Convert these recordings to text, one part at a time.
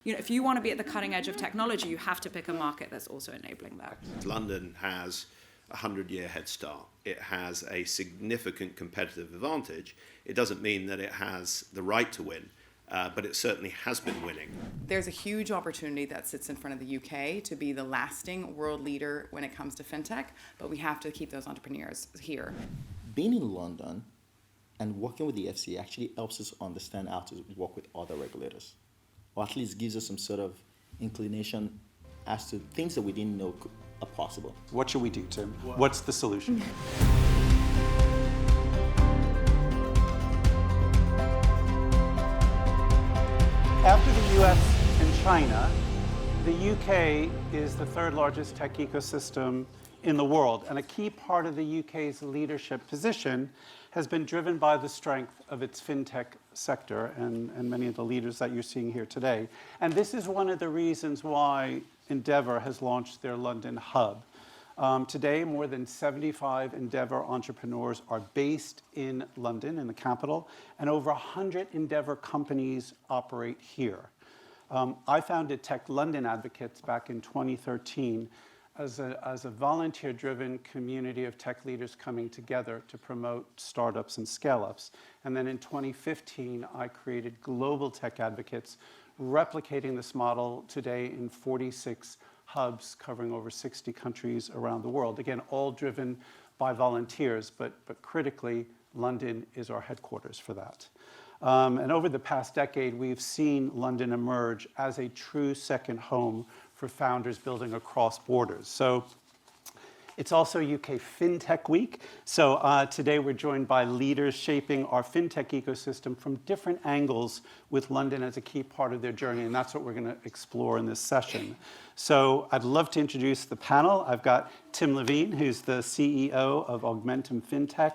If you want to be at the cutting edge of technology, you have to pick a market that's also enabling that. London has a 100-year head start. It has a significant competitive advantage. It doesn't mean that it has the right to win, but it certainly has been winning. There's a huge opportunity that sits in front of the UK to be the lasting world leader when it comes to fintech, but we have to keep those entrepreneurs here. Being in London and working with the FCA actually helps us understand how to work with other regulators, or at least gives us some sort of inclination as to things that we didn't know are possible. What should we do, Tim? What's the solution? After the US and China, the UK is the third largest tech ecosystem in the world, and a key part of the UK's leadership position has been driven by the strength of its fintech sector and many of the leaders that you're seeing here today. And this is one of the reasons why Endeavour has launched their London hub. Today, more than 75 Endeavour entrepreneurs are based in London, in the capital, and over 100 Endeavour companies operate here. I founded Tech London Advocates back in 2013 as a volunteer-driven community of tech leaders coming together to promote startups and scale-ups. And then in 2015, I created Global Tech Advocates, replicating this model today in 46 hubs covering over 60 countries around the world. Again, all driven by volunteers, but critically, London is our headquarters for that. And over the past decade, we've seen London emerge as a true second home for founders building across borders. So it's also UK Fintech Week. So today we're joined by leaders shaping our fintech ecosystem from different angles with London as a key part of their journey, and that's what we're going to explore in this session. So I'd love to introduce the panel. I've got Tim Levene, who's the CEO of Augmentum Fintech,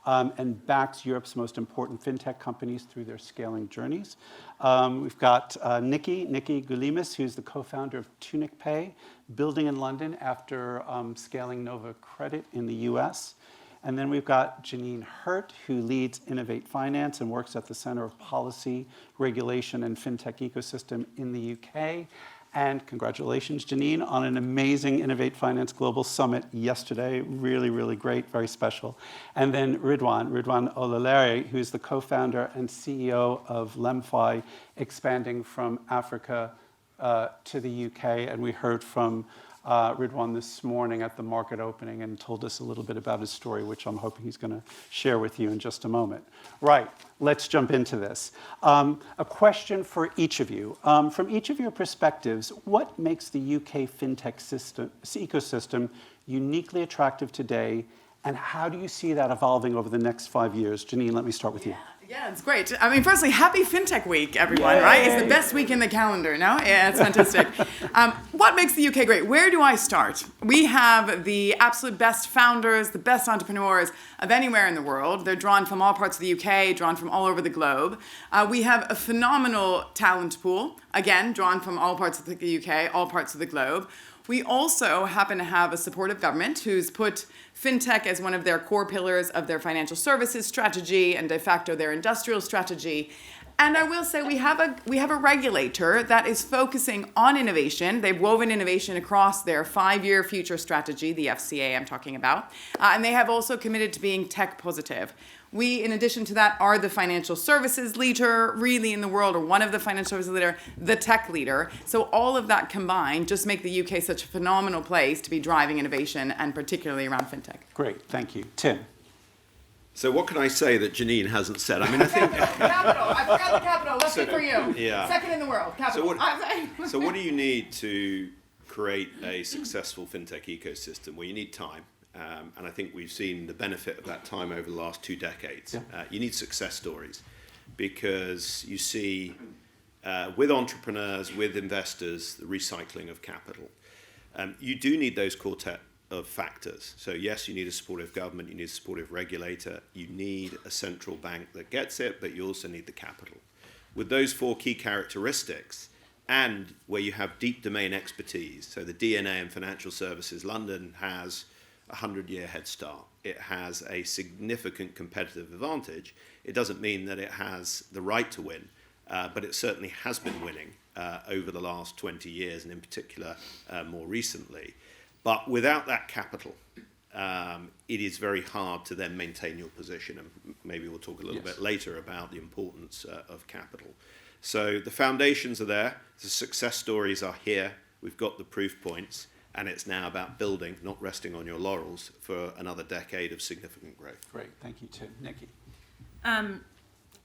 and backs Europe's most important fintech companies through their scaling journeys. We've got Nicky Goulimis, who's the co-founder of TunicPay, building in London after scaling Nova Credit in the US. And then we've got Janine Hirt, who leads Innovate Finance and works at the Center of Policy, Regulation, and Fintech Ecosystem in the UK. And congratulations, Janine, on an amazing Innovate Finance Global Summit yesterday. Really, really great, very special. And then Ridwan Olalere, who's the co-founder and CEO of LemFI, expanding from Africa to the UK. And we heard from Ridwan this morning at the market opening and told us a little bit about his story, which I'm hoping he's going to share with you in just a moment. Right, let's jump into this. A question for each of you. From each of your perspectives, what makes the UK fintech ecosystem uniquely attractive today, and how do you see that evolving over the next 5 years? Janine, let me start with you. Yeah, it's great. I mean, firstly, happy FinTech Week, everyone, Yay. Right? It's the best week in the calendar, no? Yeah, it's fantastic. What makes the UK great? Where do I start? We have the absolute best founders, the best entrepreneurs of anywhere in the world. They're drawn from all parts of the UK, drawn from all over the globe. We have a phenomenal talent pool, again, drawn from all parts of the UK, all parts of the globe. We also happen to have a supportive government who's put fintech as one of their core pillars of their financial services strategy and de facto their industrial strategy. And I will say we have a regulator that is focusing on innovation. They've woven innovation across their 5-year future strategy, the FCA I'm talking about. And they have also committed to being tech positive. We, in addition to that, are the financial services leader really in the world, or one of the financial services leader, the tech leader. So all of that combined just make the UK such a phenomenal place to be driving innovation, and particularly around fintech. Great, thank you. Tim. So what can I say that Janine hasn't said? I mean, I think... Capital. I forgot the capital. Lucky for you. Yeah. Second in the world. Capital. So what do you need to create a successful fintech ecosystem? Well, you need time. And I think we've seen the benefit of that time over the last 2 decades. Yeah. You need success stories because you see with entrepreneurs, with investors, the recycling of capital. You do need those quartet of factors. So yes, you need a supportive government, you need a supportive regulator, you need a central bank that gets it, but you also need the capital. With those 4 key characteristics, and where you have deep domain expertise, so the DNA in financial services, London has a 100-year head start. It has a significant competitive advantage. It doesn't mean that it has the right to win, but it certainly has been winning. over the last 20 years, and in particular more recently. But without that capital, it is very hard to then maintain your position, and maybe we'll talk a little bit later about the importance of capital. So the foundations are there, the success stories are here, we've got the proof points, and it's now about building, not resting on your laurels, for another decade of significant growth. Great, thank you, Tim. Nicky?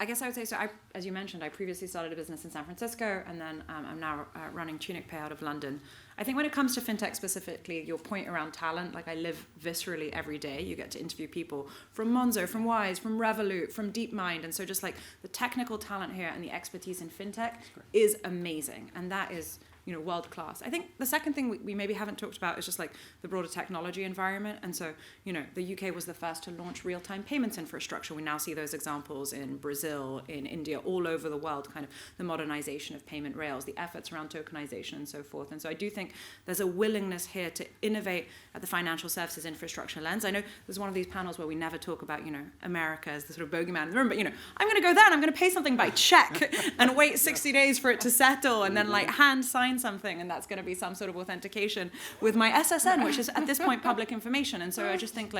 I guess I would say, so as you mentioned, I previously started a business in San Francisco, and then I'm now running TunicPay out of London. I think when it comes to fintech specifically, your point around talent, like I live viscerally every day. You get to interview people from Monzo, from Wise, from Revolut, from DeepMind, and so just like the technical talent here and the expertise in fintech is amazing, and that is, world class. I think the second thing we maybe haven't talked about is just like the broader technology environment. And so, the UK was the first to launch real-time payments infrastructure. We now see those examples in Brazil, in India, all over the world, kind of the modernization of payment rails, the efforts around tokenization and so forth. And so I do think there's a willingness here to innovate at the financial services infrastructure lens. I know there's one of these panels where we never talk about, America as the sort of bogeyman in the room, but, I'm going to go there and I'm going to pay something by check and wait 60 days for it to settle and then hand sign something, and that's going to be some sort of authentication with my SSN, which is at this point public information. And so I just think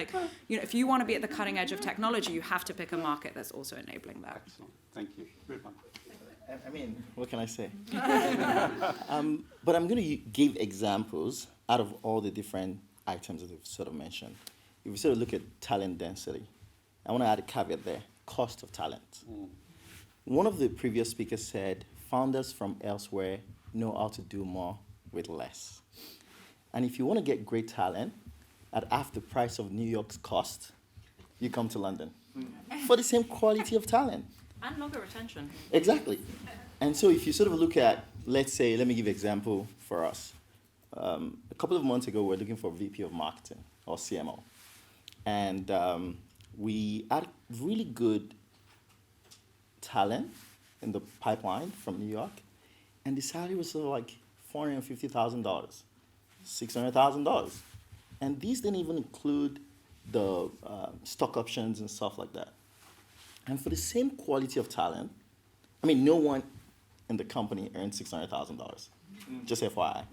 if you want to be at the cutting edge of technology, you have to pick a market that's also enabling that. Excellent. Thank you. Ridwan. I mean, what can I say? But I'm going to give examples out of all the different items that we've sort of mentioned. If we sort of look at talent density, I want to add a caveat there, cost of talent. One of the previous speakers said, founders from elsewhere know how to do more with less. And if you want to get great talent at half the price of New York's cost, you come to London for the same quality of talent. And longer retention. Exactly. And so if you sort of look at, let's say, let me give an example for us. A couple of months ago, we were looking for a VP of marketing, or CMO. And we had really good talent in the pipeline from New York. And the salary was sort of like $450,000, $600,000. And these didn't even include the stock options and stuff like that. And for the same quality of talent, I mean, no one in the company earned $600,000, just FYI.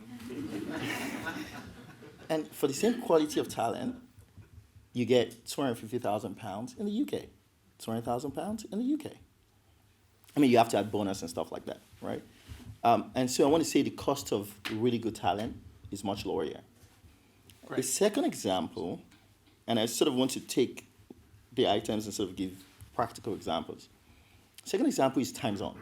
And for the same quality of talent, you get £250,000 in the UK, £200,000 in the UK. I mean, you have to add bonus and stuff like that, right? And so I want to say the cost of really good talent is much lower here. Great. The second example, and I sort of want to take the items and sort of give practical examples. Second example is time zone.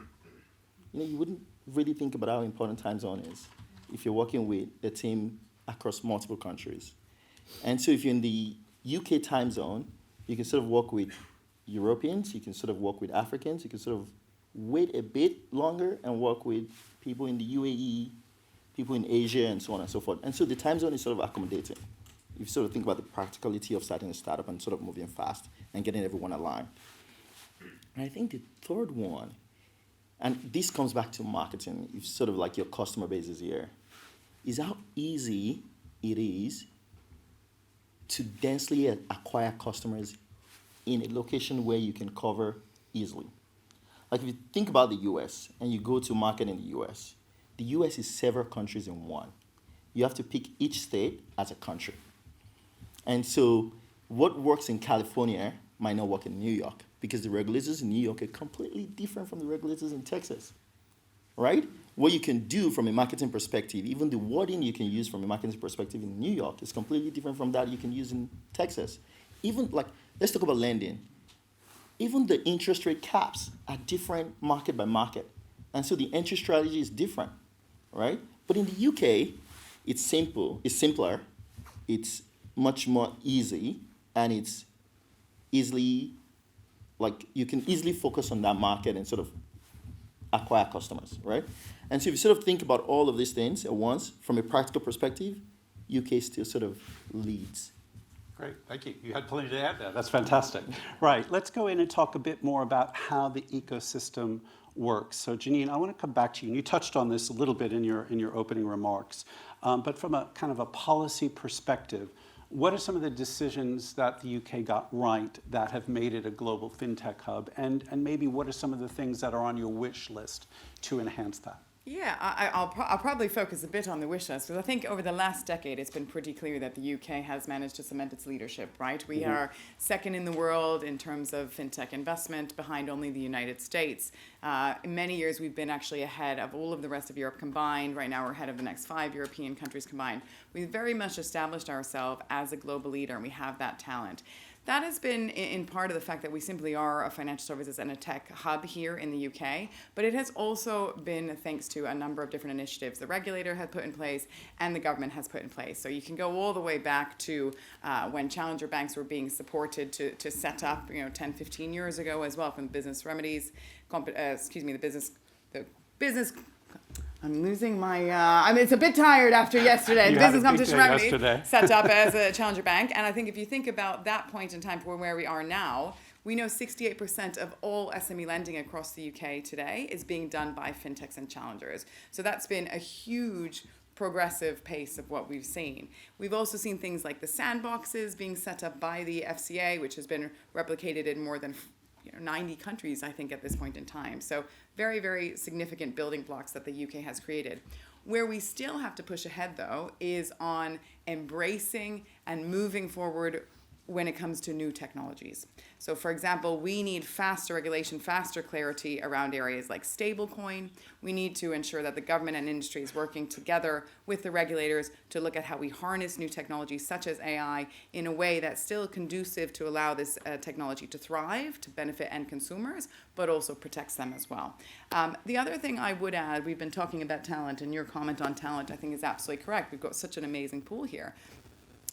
You wouldn't really think about how important time zone is if you're working with a team across multiple countries. And so if you're in the UK time zone, you can sort of work with Europeans, you can sort of work with Africans, you can sort of wait a bit longer and work with people in the UAE, people in Asia, and so on and so forth. And so the time zone is sort of accommodating. You sort of think about the practicality of starting a startup and sort of moving fast and getting everyone aligned. And I think the third one, and this comes back to marketing, if sort of like your customer base is here, is how easy it is to densely acquire customers in a location where you can cover easily. Like if you think about the US and you go to market in the US is several countries in one. You have to pick each state as a country. And so what works in California might not work in New York because the regulators in New York are completely different from the regulators in Texas, right? What you can do from a marketing perspective, even the wording you can use from a marketing perspective in New York is completely different from that you can use in Texas. Even like, let's talk about lending. Even the interest rate caps are different market by market. And so the entry strategy is different, right? But in the UK, it's simple, it's simpler, it's much more easy, and it's easily, like you can easily focus on that market and sort of acquire customers, right? And so if you sort of think about all of these things at once, from a practical perspective, UK still sort of leads. Great, thank you. You had plenty to add there. That's fantastic. Right, let's go in and talk a bit more about how the ecosystem works. So Janine, I want to come back to you. And you touched on this a little bit in your opening remarks. But from a kind of a policy perspective, what are some of the decisions that the UK got right that have made it a global fintech hub? And maybe what are some of the things that are on your wish list to enhance that? Yeah, I'll probably focus a bit on the wish list, because I think over the last decade it's been pretty clear that the UK has managed to cement its leadership, right? We are second in the world in terms of fintech investment, behind only the United States. In many years we've been actually ahead of all of the rest of Europe combined. Right now we're ahead of the next 5 European countries combined. We've very much established ourselves as a global leader, and we have that talent. That has been in part of the fact that we simply are a financial services and a tech hub here in the UK, but it has also been thanks to a number of different initiatives the regulator had put in place and the government has put in place. So you can go all the way back to when challenger banks were being supported to set up, 10, 15 years ago as well, from business remedies, the business. I'm losing my, it's a bit tired after yesterday. You Business had a big Competition day Remedy yesterday. set up as a challenger bank. And I think if you think about that point in time for where we are now, we know 68% of all SME lending across the UK today is being done by fintechs and challengers. So that's been a huge progressive pace of what we've seen. We've also seen things like the sandboxes being set up by the FCA, which has been replicated in more than 90 countries, I think, at this point in time. So very, very significant building blocks that the UK has created. Where we still have to push ahead, though, is on embracing and moving forward when it comes to new technologies. So, for example, we need faster regulation, faster clarity around areas like stablecoin. We need to ensure that the government and industry is working together with the regulators to look at how we harness new technologies such as AI in a way that's still conducive to allow this technology to thrive, to benefit end consumers, but also protects them as well. The other thing I would add, we've been talking about talent, and your comment on talent I think is absolutely correct. We've got such an amazing pool here.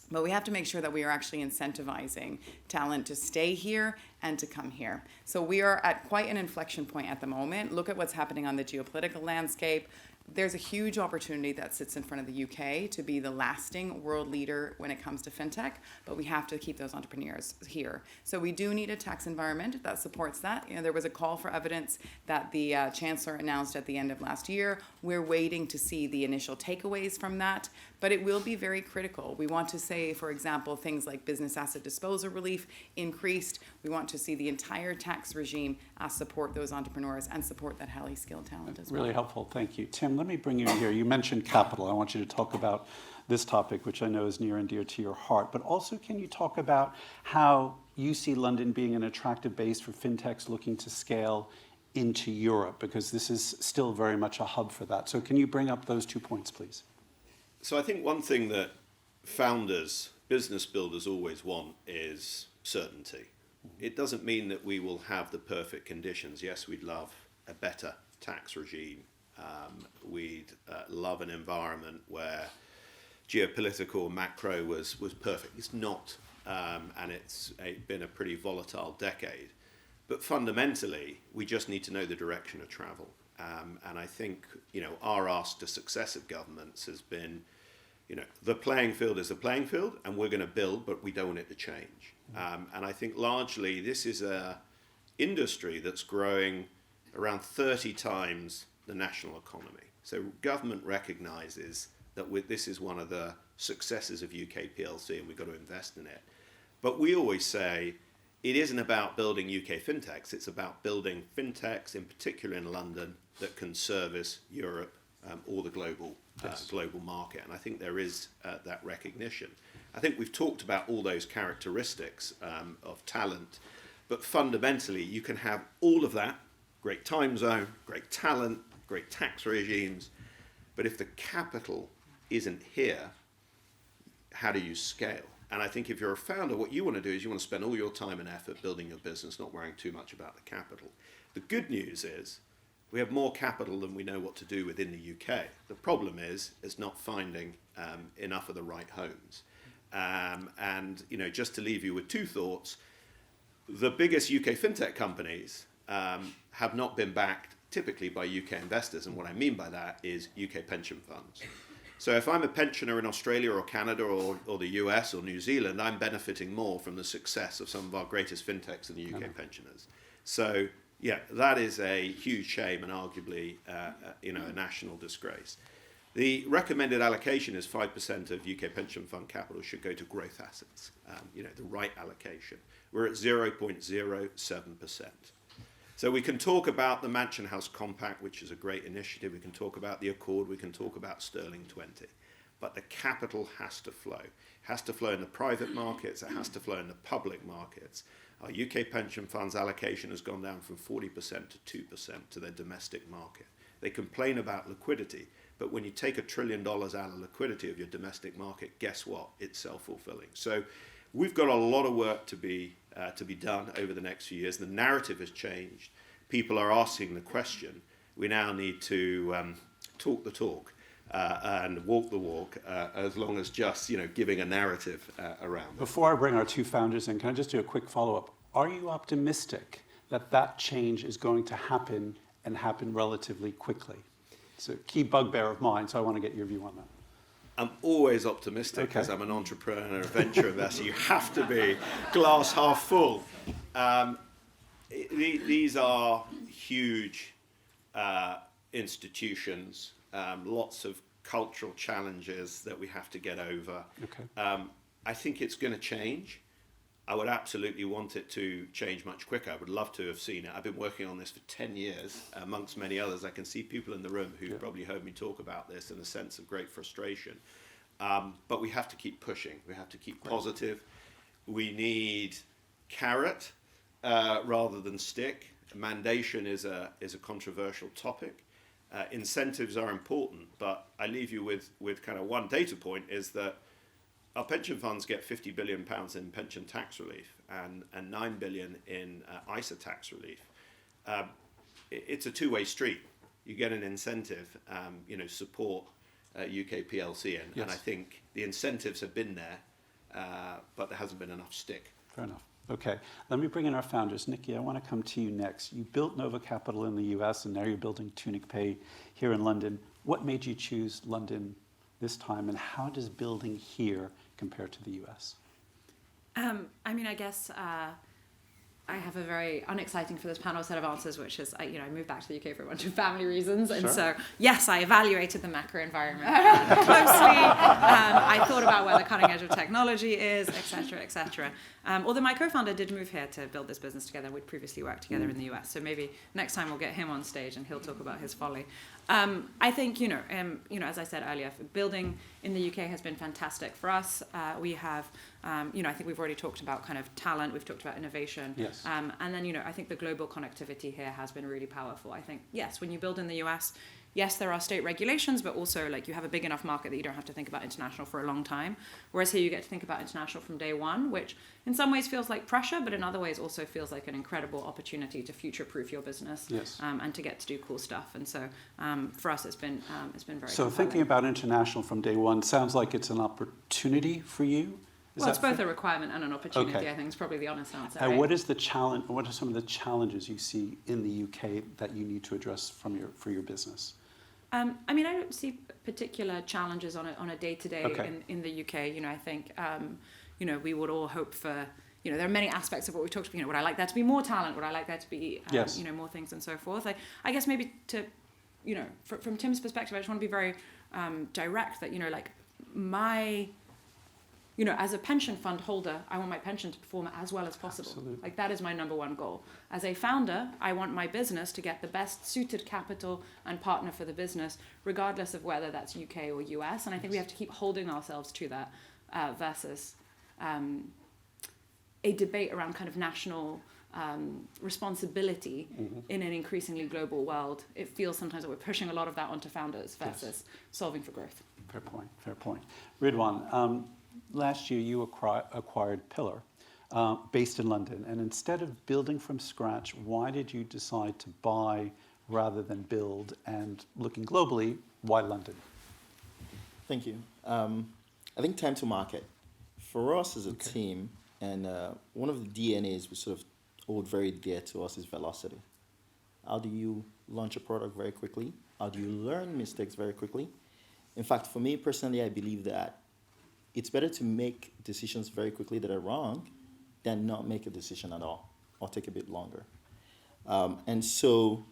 But we have to make sure that we are actually incentivizing talent to stay here and to come here. So we are at quite an inflection point at the moment. Look at what's happening on the geopolitical landscape. There's a huge opportunity that sits in front of the UK to be the lasting world leader when it comes to fintech, but we have to keep those entrepreneurs here. So we do need a tax environment that supports that. There was a call for evidence that the Chancellor announced at the end of last year. We're waiting to see the initial takeaways from that, but it will be very critical. We want to say, for example, things like business asset disposal relief increased. We want to see the entire tax regime support those entrepreneurs and support that highly skilled talent as well. Really helpful, thank you. Tim, let me bring you in here. You mentioned capital. I want you to talk about this topic, which I know is near and dear to your heart, but also can you talk about how you see London being an attractive base for fintechs looking to scale into Europe, because this is still very much a hub for that. So can you bring up those 2 points, please? So I think one thing that founders, business builders always want is certainty. It doesn't mean that we will have the perfect conditions. Yes, we'd love a better tax regime. We'd love an environment where geopolitical macro was perfect. It's not, and it's been a pretty volatile decade. But fundamentally, we just need to know the direction of travel. And I think, our ask to successive governments has been, the playing field is the playing field, and we're going to build, but we don't want it to change. And I think largely this is a industry that's growing around 30 times the national economy. So government recognises that this is one of the successes of UK PLC, and we've got to invest in it. But we always say it isn't about building UK fintechs, it's about building fintechs, in particular in London, that can service Europe or the global market. And I think there is that recognition. I think we've talked about all those characteristics of talent, but fundamentally you can have all of that, great time zone, great talent, great tax regimes, but if the capital isn't here, how do you scale? And I think if you're a founder, what you want to do is you want to spend all your time and effort building your business, not worrying too much about the capital. The good news is we have more capital than we know what to do with in the UK. The problem is not finding enough of the right homes. And just to leave you with two thoughts, the biggest UK fintech companies have not been backed typically by UK investors. And what I mean by that is UK pension funds. So if I'm a pensioner in Australia or Canada or the US or New Zealand, I'm benefiting more from the success of some of our greatest fintechs than the UK pensioners. So yeah, that is a huge shame and arguably a national disgrace. The recommended allocation is 5% of UK pension fund capital should go to growth assets, the right allocation. We're at 0.07%. So we can talk about the Mansion House Compact, which is a great initiative. We can talk about the Accord. We can talk about Sterling 20. But the capital has to flow. It has to flow in the private markets. It has to flow in the public markets. Our UK pension funds allocation has gone down from 40% to 2% to their domestic market. They complain about liquidity, but when you take $1 trillion out of liquidity of your domestic market, guess what? It's self-fulfilling. So we've got a lot of work to be done over the next few years. The narrative has changed. People are asking the question. We now need to talk the talk and walk the walk, as long as just giving a narrative around it. Before I bring our two founders in, can I just do a quick follow-up? Are you optimistic that that change is going to happen and happen relatively quickly? It's a key bugbear of mine, so I want to get your view on that. I'm always optimistic because I'm an entrepreneur and a venture investor. You have to be glass half full. These are huge institutions, lots of cultural challenges that we have to get over. Okay. I think it's going to change. I would absolutely want it to change much quicker. I would love to have seen it. I've been working on this for 10 years, amongst many others. I can see people in the room who've probably heard me talk about this in a sense of great frustration. But we have to keep pushing. We have to keep positive. We need carrot rather than stick. Mandation is a controversial topic. Incentives are important, but I leave you with kind of one data point is that our pension funds get £50 billion in pension tax relief and £9 billion in ISA tax relief. It's a two-way street. You get an incentive, support UK PLC, and I think the incentives have been there, but there hasn't been enough stick. Fair enough. Okay, let me bring in our founders. Nicky, I want to come to you next. You built Nova Capital in the US, and now you're building TunicPay here in London. What made you choose London this time, and how does building here compare to the US? I guess I have a very unexciting for this panel set of answers, which is, I moved back to the UK for a bunch of family reasons. And so, yes, I evaluated the macro environment closely. I thought about where the cutting edge of technology is, et cetera, et cetera. Although my co-founder did move here to build this business together. We'd previously worked together in the US. So maybe next time we'll get him on stage and he'll talk about his folly. I think, as I said earlier, building in the UK has been fantastic for us. We have, I think we've already talked about kind of talent. We've talked about innovation. Yes. And then, I think the global connectivity here has been really powerful. I think, yes, when you build in the US, yes, there are state regulations, but also you have a big enough market that you don't have to think about international for a long time. Whereas here you get to think about international from day one, which in some ways feels like pressure, but in other ways also feels like an incredible opportunity to future-proof your business. Yes. And to get to do cool stuff. And so for us, it's been very So compelling. thinking about international from day one sounds like it's an opportunity for you. Well, it's both a requirement and an opportunity, I think, is probably the honest answer. And right? what is the challenge? What are some of the challenges you see in the UK that you need to address for your business? I don't see particular challenges on a day-to-day in the UK. I think, we would all hope for, there are many aspects of what we talked about. Would I like there to be more talent? Would I like there to be, more things and so forth? I guess maybe to, from Tim's perspective, I just want to be very direct that, my... as a pension fund holder, I want my pension to perform as well as possible. Absolutely. That is my number one goal. As a founder, I want my business to get the best suited capital and partner for the business, regardless of whether that's UK or US. And I think we have to keep holding ourselves to that versus a debate around kind of national responsibility in an increasingly global world. It feels sometimes that we're pushing a lot of that onto founders versus solving for growth. Fair point. Ridwan, last year you acquired Pillar, based in London, and instead of building from scratch, why did you decide to buy rather than build? And looking globally, why London? Thank you. I think time to market. For us as a team, and one of the DNAs we sort of hold very dear to us is velocity. How do you launch a product very quickly? How do you learn mistakes very quickly? In fact, for me personally, I believe that it's better to make decisions very quickly that are wrong than not make a decision at all or take a bit longer. And so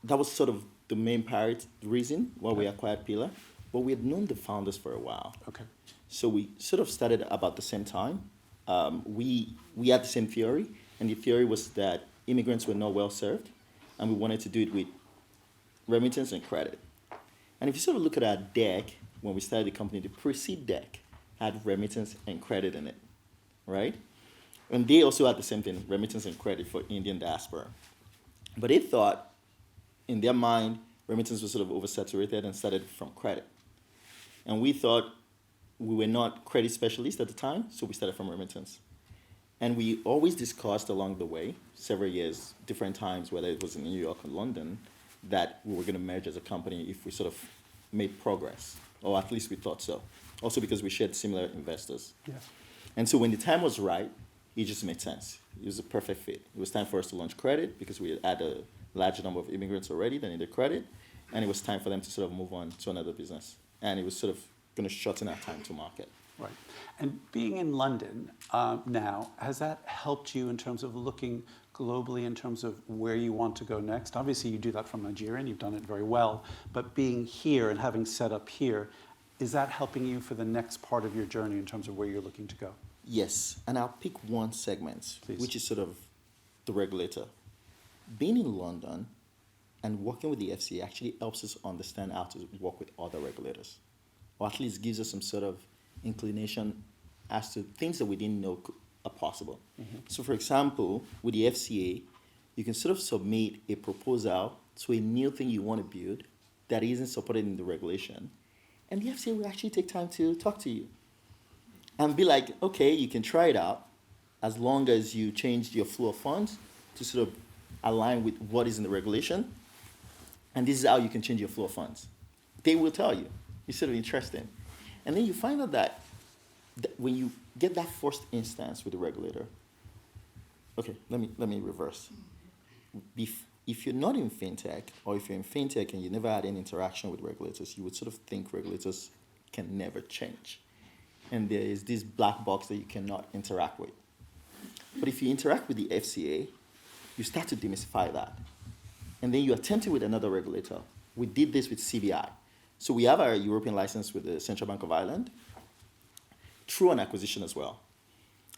that was sort of the main reason why we acquired Pillar. But we had known the founders for a while. Okay. So we sort of started about the same time. We had the same theory, and the theory was that immigrants were not well served, and we wanted to do it with remittance and credit. And if you sort of look at our deck, when we started the company, the pre-seed deck had remittance and credit in it, right? And they also had the same thing, remittance and credit for Indian diaspora. But they thought, in their mind, remittance was sort of oversaturated and started from credit. And we thought we were not credit specialists at the time, so we started from remittance. And we always discussed along the way, several years, different times, whether it was in New York or London, that we were going to merge as a company if we sort of made progress, or at least we thought so. Also because we shared similar investors. Yes. And so when the time was right, it just made sense. It was a perfect fit. It was time for us to launch credit because we had a larger number of immigrants already that needed credit, and it was time for them to sort of move on to another business. And it was sort of going to shorten our time to market. Right. And being in London now, has that helped you in terms of looking globally in terms of where you want to go next? Obviously, you do that from Nigeria, and you've done it very well. But being here and having set up here, is that helping you for the next part of your journey in terms of where you're looking to go? Yes, and I'll pick one segment, Please. which is sort of the regulator. Being in London and working with the FCA actually helps us understand how to work with other regulators, or at least gives us some sort of inclination as to things that we didn't know are possible. Mm-hmm. So for example, with the FCA, you can sort of submit a proposal to a new thing you want to build that isn't supported in the regulation, and the FCA will actually take time to talk to you and be like, okay, you can try it out as long as you change your flow of funds to sort of align with what is in the regulation, and this is how you can change your flow of funds. They will tell you. It's sort of interesting. And then you find out that when you get that first instance with the regulator, okay, let me reverse. If you're not in fintech, or if you're in fintech and you never had any interaction with regulators, you would sort of think regulators can never change. And there is this black box that you cannot interact with. But if you interact with the FCA, you start to demystify that. And then you attempt it with another regulator. We did this with CBI. So we have our European license with the Central Bank of Ireland through an acquisition as well.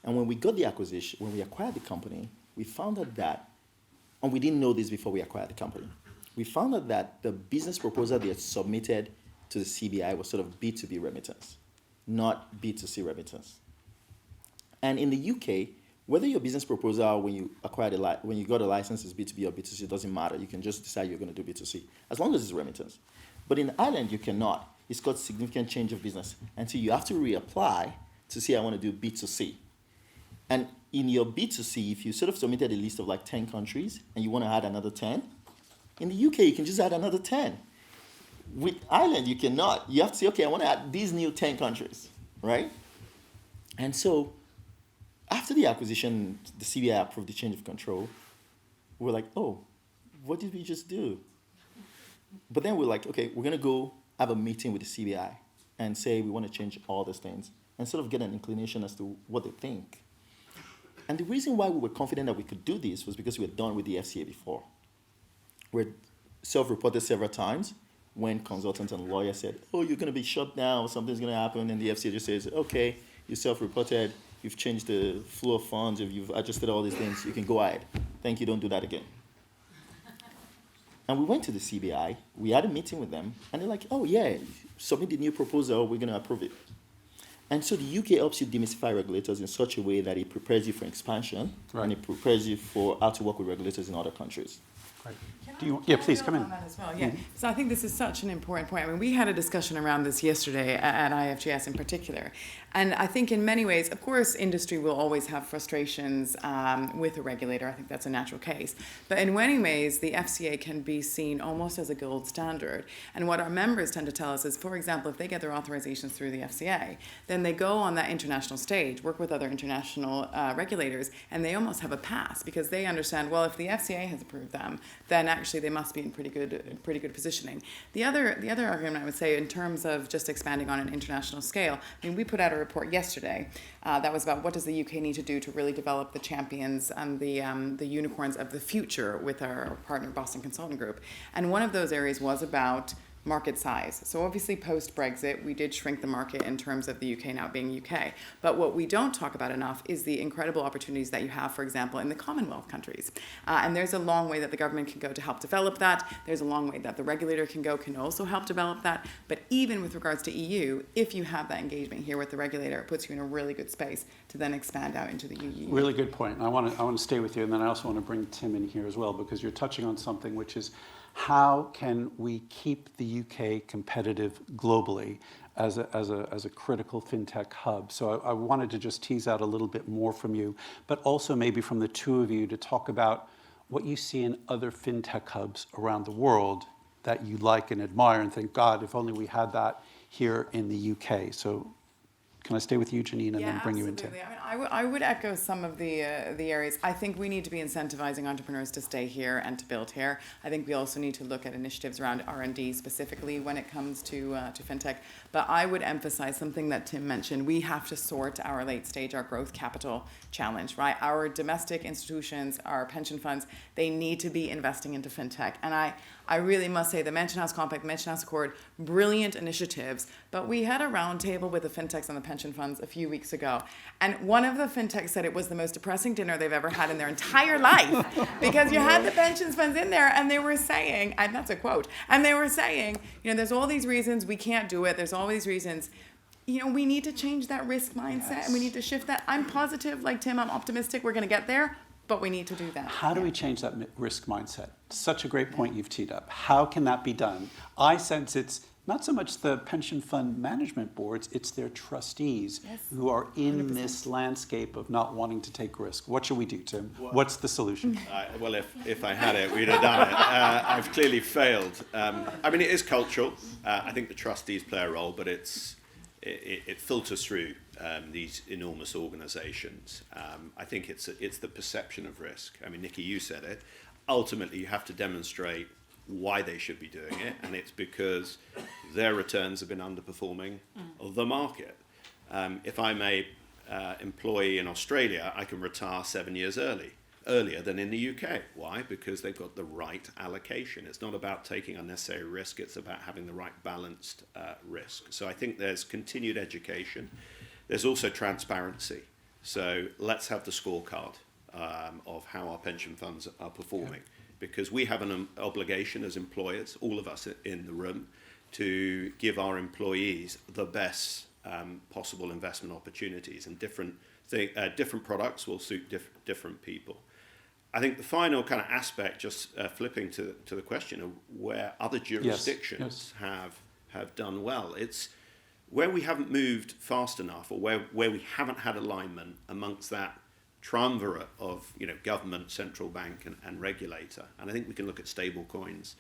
And when we got the acquisition, when we acquired the company, we found out that, and we didn't know this before we acquired the company, we found out that the business proposal they had submitted to the CBI was sort of B2B remittance, not B2C remittance. And in the UK, whether your business proposal when you when you got a license is B2B or B2C, it doesn't matter. You can just decide you're going to do B2C, as long as it's remittance. But in Ireland, you cannot. It's called significant change of business. And so you have to reapply to say, I want to do B2C. And in your B2C, if you sort of submitted a list of like 10 countries and you want to add another 10, in the UK, you can just add another 10. With Ireland, you cannot. You have to say, okay, I want to add these new 10 countries, right? And so after the acquisition, the CBI approved the change of control. We're like, oh, what did we just do? But then we're like, okay, we're going to go have a meeting with the CBI and say we want to change all these things and sort of get an inclination as to what they think. And the reason why we were confident that we could do this was because we had done with the FCA before. We're self-reported several times when consultants and lawyers said, oh, you're going to be shut down, something's going to happen, and the FCA just says, okay, you're self-reported, you've changed the flow of funds, if you've adjusted all these things, you can go ahead. Thank you, don't do that again. And we went to the CBI, we had a meeting with them, and they're like, oh yeah, submit the new proposal, we're going to approve it. And so the UK helps you demystify regulators in such a way that it prepares you for expansion, right, and it prepares you for how to work with regulators in other countries. Right. Yeah, please come in. On that as well. Yeah. So I think this is such an important point. I mean, we had a discussion around this yesterday at IFGS in particular. And I think in many ways, of course, industry will always have frustrations with a regulator. I think that's a natural case. But in many ways, the FCA can be seen almost as a gold standard. And what our members tend to tell us is, for example, if they get their authorizations through the FCA, then they go on that international stage, work with other international regulators, and they almost have a pass because they understand, well, if the FCA has approved them, then actually they must be in pretty good positioning. The other argument I would say in terms of just expanding on an international scale, I mean, we put out a report yesterday that was about what does the UK need to do to really develop the champions and the unicorns of the future with our partner Boston Consulting Group. And one of those areas was about market size. So obviously post-Brexit, we did shrink the market in terms of the UK now being UK. But what we don't talk about enough is the incredible opportunities that you have, for example, in the Commonwealth countries. And there's a long way that the government can go to help develop that. There's a long way that the regulator can also help develop that. But even with regards to EU, if you have that engagement here with the regulator, it puts you in a really good space to then expand out into the EU. Really good point. And I want to stay with you, and then I also want to bring Tim in here as well, because you're touching on something which is how can we keep the UK competitive globally as a critical fintech hub? So I wanted to just tease out a little bit more from you, but also maybe from the two of you to talk about what you see in other fintech hubs around the world that you like and admire and think, God, if only we had that here in the UK. So can I stay with you, Janine, and then bring you into? Absolutely. I mean, I would echo some of the areas. I think we need to be incentivizing entrepreneurs to stay here and to build here. I think we also need to look at initiatives around R&D specifically when it comes to fintech. But I would emphasize something that Tim mentioned. We have to sort our late stage, our growth capital challenge, right? Our domestic institutions, our pension funds, they need to be investing into fintech. And I really must say the Mansion House Compact, Mansion House Accord, brilliant initiatives. But we had a roundtable with the fintechs and the pension funds a few weeks ago. And one of the fintechs said it was the most depressing dinner they've ever had in their entire life. Because you had the pension funds in there and they were saying, and that's a quote, and they were saying, there's all these reasons we can't do it. There's all these reasons. We need to change that risk mindset and we need to shift that. I'm positive, like Tim, I'm optimistic we're going to get there. But we need to do that. How do we change that risk mindset? Such a great point you've teed up. How can that be done? I sense it's not so much the pension fund management boards, it's their trustees who are in 100%. This landscape of not wanting to take risk. What should we do, Tim? What's the solution? Well, if I had it, we'd have done it. I've clearly failed. I mean, it is cultural. I think the trustees play a role, but it filters through these enormous organizations. I think it's the perception of risk. I mean, Nicky, you said it. Ultimately, you have to demonstrate why they should be doing it, and it's because their returns have been underperforming the market. If I'm a employee in Australia, I can retire 7 years earlier than in the UK. Why? Because they've got the right allocation. It's not about taking unnecessary risk, it's about having the right balanced risk. So I think there's continued education. There's also transparency. So let's have the scorecard of how our pension funds are performing. Because we have an obligation as employers, all of us in the room, to give our employees the best possible investment opportunities. And different products will suit different people. I think the final kind of aspect, just flipping to the question of where other jurisdictions have done well, it's where we haven't moved fast enough, or where we haven't had alignment amongst that triumvirate of government, central bank, and regulator. And I think we can look at stable coins,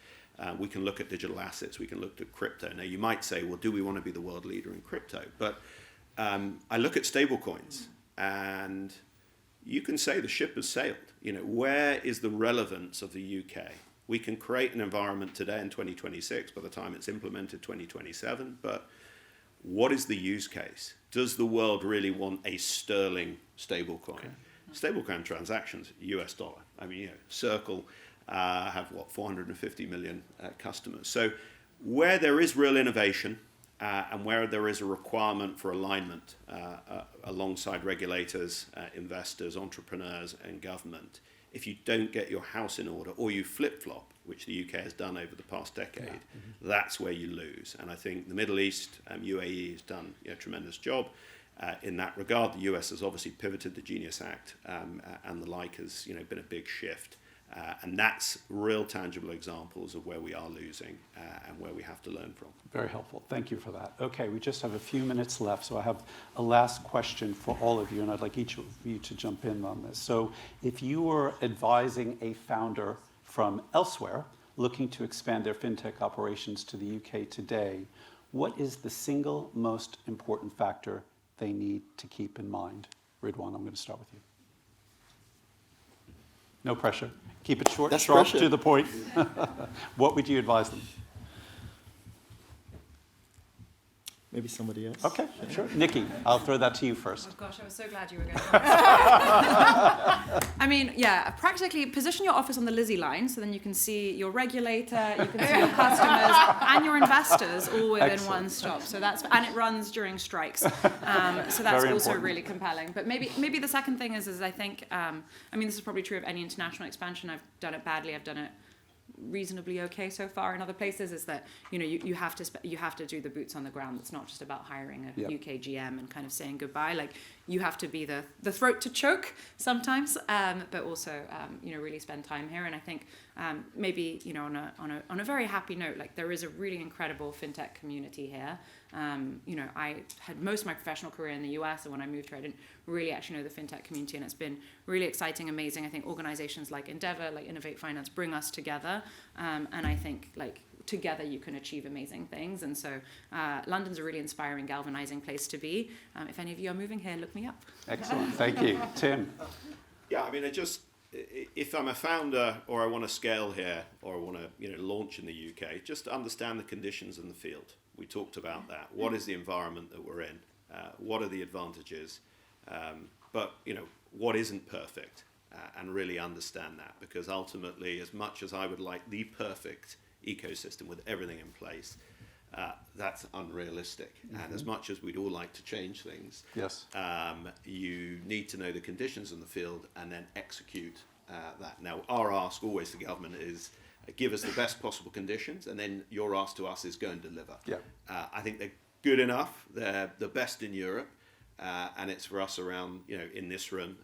we can look at digital assets, we can look at crypto. Now you might say, well, do we want to be the world leader in crypto? But I look at stable coins, and you can say the ship has sailed. Where is the relevance of the UK? We can create an environment today in 2026, by the time it's implemented 2027, but what is the use case? Does the world really want a sterling stablecoin? Okay. Stablecoin transactions, US dollar. I mean, Circle have 450 million customers. So where there is real innovation and where there is a requirement for alignment alongside regulators, investors, entrepreneurs, and government, if you don't get your house in order or you flip-flop, which the UK has done over the past decade, that's where you lose. And I think the Middle East, UAE has done a tremendous job in that regard. The US has obviously pivoted the Genius Act and the like has been a big shift. And that's real tangible examples of where we are losing and where we have to learn from. Very helpful. Thank you for that. Okay, we just have a few minutes left, so I have a last question for all of you, and I'd like each of you to jump in on this. So if you were advising a founder from elsewhere looking to expand their fintech operations to the UK today, what is the single most important factor they need to keep in mind? Ridwan, I'm going to start with you. No pressure. Keep it short, sharp, to the point. What would you advise them? maybe somebody else. Okay, sure. Nicky, I'll throw that to you first. Oh gosh, I was so glad you were going to I mean, yeah, practically position your office on the Lizzie line so then you can see your regulator, you can see your customers and your investors all within Excellent. one stop. So and it runs during strikes. So that's Very also important. really compelling. But maybe the second thing is I think, I mean, this is probably true of any international expansion. I've done it badly. I've done it reasonably okay so far in other places, is that you have to do the boots on the ground. It's not just about hiring a Yep. UK GM and kind of saying goodbye. Like, you have to be the throat to choke sometimes, but also really spend time here. And I think maybe on a very happy note, like, there is a really incredible fintech community here. I had most of my professional career in the US, and when I moved here, I didn't really actually know the fintech community, and it's been really exciting, amazing. I think organizations like Endeavor, like Innovate Finance, bring us together, and I think, like, together you can achieve amazing things. And so London's a really inspiring, galvanizing place to be. If any of you are moving here, look me up. Excellent. Thank you. Tim? Yeah, I mean, if I'm a founder or I want to scale here or I want to launch in the UK, just understand the conditions in the field. We talked about that. What is the environment that we're in? What are the advantages? But what isn't perfect? And really understand that, because ultimately, as much as I would like the perfect ecosystem with everything in place, that's unrealistic. Mm-hmm. And as much as we'd all like to change things, Yes. You need to know the conditions in the field and then execute that. Now, our ask always to government is give us the best possible conditions, and then your ask to us is go and deliver. Yeah. I think they're good enough. They're the best in Europe, and it's for us around in this room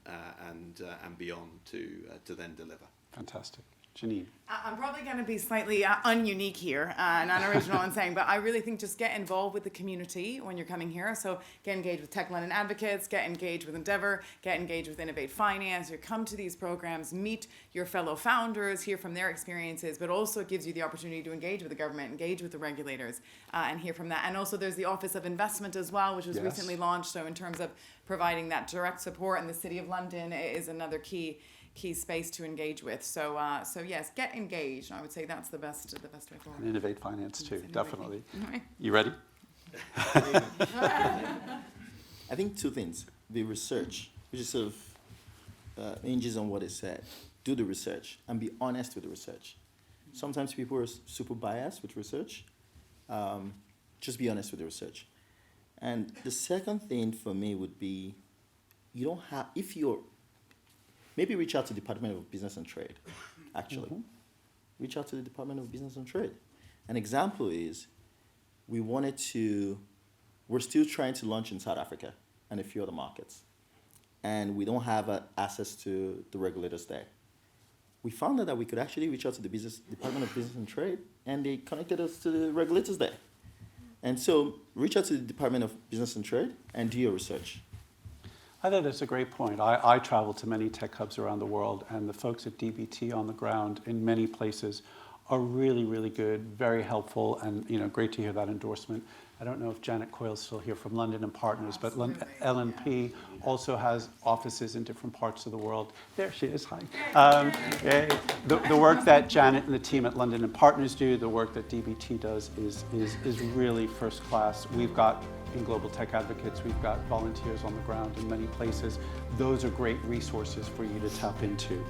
and beyond to then deliver. Fantastic. Janine? I'm probably going to be slightly ununique here, non-original in saying, but I really think just get involved with the community when you're coming here. So get engaged with Tech London Advocates, get engaged with Endeavor, get engaged with Innovate Finance. You come to these programs, meet your fellow founders, hear from their experiences, but also it gives you the opportunity to engage with the government, engage with the regulators, and hear from that. And also there's the Office of Investment as well, which was Yes. recently launched. So in terms of providing that direct support, and the City of London is another key space to engage with. So yes, get engaged. I would say that's the best way forward. And Innovate Finance too, Innovate. definitely. Right. You ready? I think two things. The research, which is sort of hinges on what is said. Do the research and be honest with the research. Sometimes people are super biased with research. Just be honest with the research. And the second thing for me would be, maybe reach out to the Department of Business and Trade, actually. Mm-hmm. Reach out to the Department of Business and Trade. An example is, we're still trying to launch in South Africa and a few other markets. And we don't have access to the regulators there. We found out that we could actually reach out to the Department of Business and Trade, and they connected us to the regulators there. And so reach out to the Department of Business and Trade and do your research. I think that's a great point. I travel to many tech hubs around the world, and the folks at DBT on the ground in many places are really, really good, very helpful, and great to hear that endorsement. I don't know if Janet Coyle's still here from London and Partners, but LNP also has offices in different parts of the world. There she is, hi. The work that Janet and the team at London and Partners do, the work that DBT does is really first class. We've got, in Global Tech Advocates, we've got volunteers on the ground in many places. Those are great resources for you to tap into.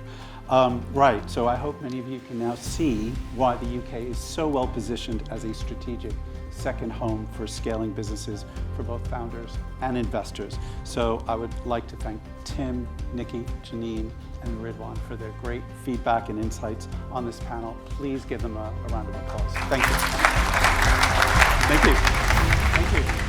Right, so I hope many of you can now see why the UK is so well positioned as a strategic second home for scaling businesses for both founders and investors. So I would like to thank Tim, Nicky, Janine, and Ridwan for their great feedback and insights on this panel. Please give them a round of applause. Thank you. Thank you. Thank you.